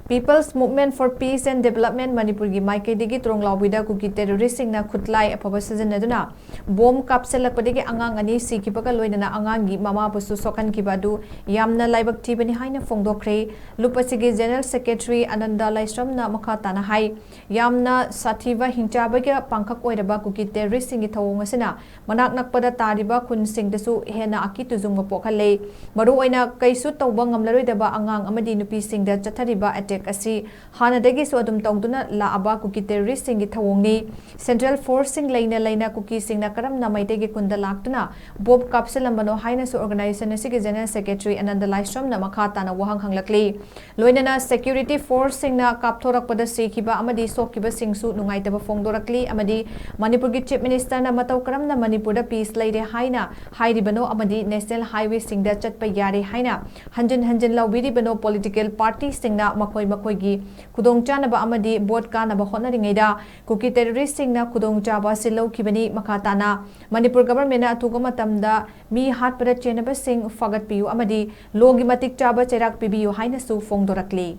People's Movement for Peace and Development Manipur gi Maikeidagi Tronglaobi Da Kuki terrorist singna KHUTLAI APHABA SIJANADUNA bomb KHAPSILLAKPADAGI ANGANGI SIKHIBA LOINANA ANGANGI MAMABUSU SOKHANKHIBA du YAMNA LAIBAK THIBANI HAINA PHONGDOKHRE Lupasigi General Secretary Ananda Laisramna makha tana hai YAMNA SATHIBA HINCHABAGA PANGKHAK OIRABA KUKI terrorist singi thawong asina manak nakpada tariba khun singdasu hena akituzungba pokhale maru oina kaisu tawba ngamlaroidaba angang amadi nupi singda chathariba asi hanadagi so adum tongduna la aba kuki terrorist singi thawongni central force sing laina kuki singna karam na maitegi kunda laktuna bob kapsilambano haina so organization asigi general secretary Ananda Laisram na makha tana wahang hanglakli loinana security force singna kapthorak pada sikhiba amadi sokiba singsu nungaitaba phongdorakli amadi Manipur gi chief minister na mataw karam na Manipur da peace laire haina hairibano amadi national highway singda chatpa yare haina hanjin lawbiri bano political party singna Makoigi Kudong Chanaba Amadi Bot Kanaba Honaringeda Kuki terrorist singna Kudong Chaba Silo Kibani Makatana Manipur government Tugomatamda Mi Hat Pada Chenaba Sing Fagat Piu Amadi Logi Matik Chaba Cherak Pibiu Haina Su Phongdorakli